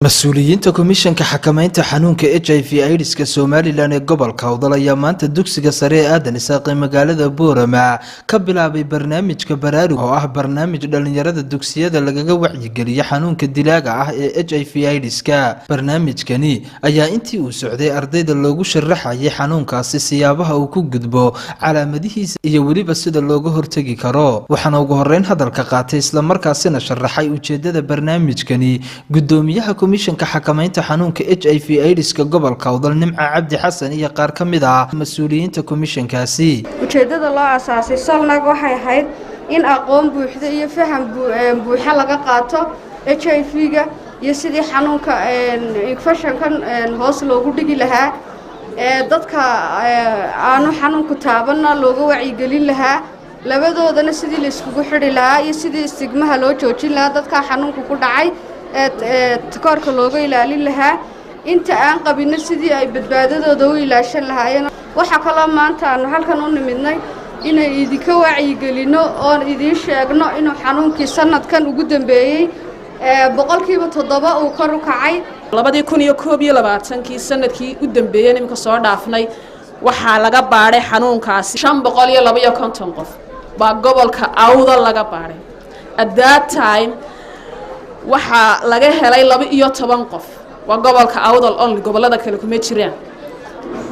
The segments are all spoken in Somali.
مسؤوليinta komishanka xakamaynta xanuunka HIV/AIDS-ka Soomaaliland ee gobolka Awdal ayaa maanta dugsiga sare ee Aadan Isaaq ee magaalada Boorama ka bilaabay barnaamijka baraarug oo ah barnaamij dhalinyarada dugsiyada lagaga wacyigeliyo xanuunka dilaaga ah ee HIV/AIDS-ka. barnaamijkani ayaa intii uu socday ardayda loogu sharaxayay xanuunkaasi siyaabaha uu ku gudbo calaamadihiisa iyo waliba sida looga hortagi karo. waxaana ugu horeyn hadalka qaatay isla markaasina sharaxay ujeedada barnaamijkani gudoomiyaha komishanka xakamaynta xanuunka HIV/AIDS-ka gobolka Awdal Nimca Cabdi Xasan iyo qaar ka mid ah mas'uuliyiinta komishankaasi. ujeedada loo asaasay salnag waxay ahayd in aqoon buuxda iyo faham buuxa laga qaato HIV-ga iyo sidii xanuunka infection-kan hoos loogu dhigi lahaa dadka aanu xanuunku taabanna looga wacyigelin lahaa labadoodana sidii la iskugu xidhi lahaa iyo sidii istigmaha loo joojin lahaa dadka xanuunku ku dhacay takoorka looga ilaalin lahaa inta aan qabin sidii ay badbaadadooda u ilaashan lahaayeen. waxa kale maanta aan halkan u nimidnay inay idinka wacyigelino oo idin sheegno inuu xanuunkii sanadkan ugu dambeeyay 7% uu kor u kacay 2021 sanadkii u dambeeyay nimka soo dhaafnay waxa laga baaray xanuunkaasi 552 qof baa gobolka Awdal laga baaray. at that time waxa laga helay 12 qof waa gobolka Awdal only gobolada kale kuma jiraan.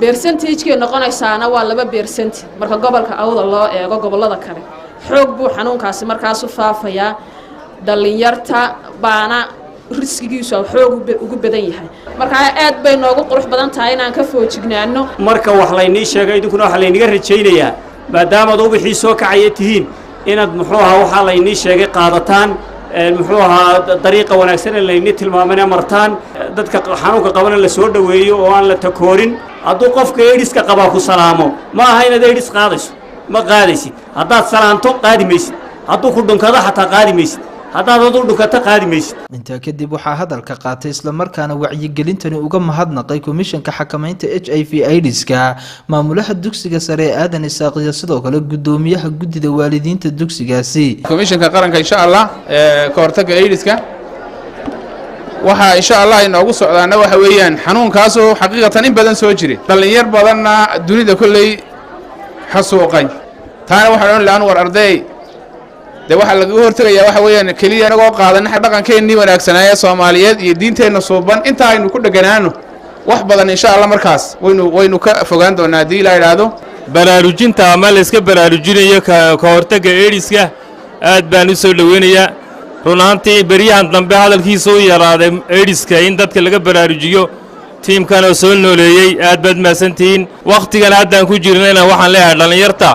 percentage-ka noqonaysaana waa 2% marka gobolka Awdal loo eego gobolada kale xoog buu xanuunkaasi markaas u faafayaa dhalinyarta baana riskigiisu xoog ugu badan yahay. marka aad bay noogu qurux badan tahay inaan ka foojignaano marka wax la inii sheegay idinkuna wax la iniga rajaynayaa maadaama aad wixii soo kacay tihiin inaad muxuu ahaa waxa la inii sheegay qaadataan muxuu ahaa dariiqa wanaagsan ee la inii tilmaamay martaan dadka xanuunka qabana la soo dhaweeyo oo aan la takoorin. hadduu qofka AIDS-ka qaba ku salaamo ma aha inaad AIDS qaadayso ma qaadaysid. haddaad salaanto qaadi maysid, hadduu ku dhunkado xataa qaadi maysid, haddaad aduu dhunkato qaadi maysid. intaa kadib waxaa hadalka qaatay isla markaana wacyigelintani uga mahadnaqay komishanka xakamaynta HIV/AIDS-ka maamulaha dugsiga sare ee Aadan Isaaq iyo sidoo kale gudoomiyaha gudida waalidiinta dugsigaasi. komishanka qaranka insha Allah ka hortagga AIDS-ka waxa insha Allah inoogu socdaana waxa weeyaan xanuunkaas oo xaqiiqatan in badan soo jiray dhalinyar badanna dunida kulay xasuuqay taana waxa laan war arday de waxa laga hortagayaa waxa weeyaan kaliya anagoo qaadan dhaqankeennii wanaagsanaa Soomaaliyeed iyo diinteena suuban inta aynu ku dhaganaano wax badan insha Allah markaas waynu ka fogaan doonaa hadii la yiraahdo. baraarujinta ama la iska baraarujinayo ka hortagga AIDS-ka aad baan u soo dhaweynayaa. runaantii bariyahan dambe hadalkiisa u yaraaday AIDS-ka in dadka laga baraarujiyo tiimkan oo soo nooleeyay aad baad maasantiin. waqtigan haddaan ku jirnayna waxaan leeyahay dhalinyarta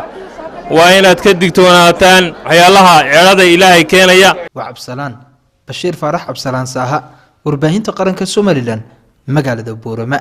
waa inaad ka digtoonaataan waxyaalaha ceelada Ilaahay keenaya. waa Cabsalaan Bashiir Farax Cabsalaan Saaha warbaahinta qaranka Soomaaliland magaalada Boorama.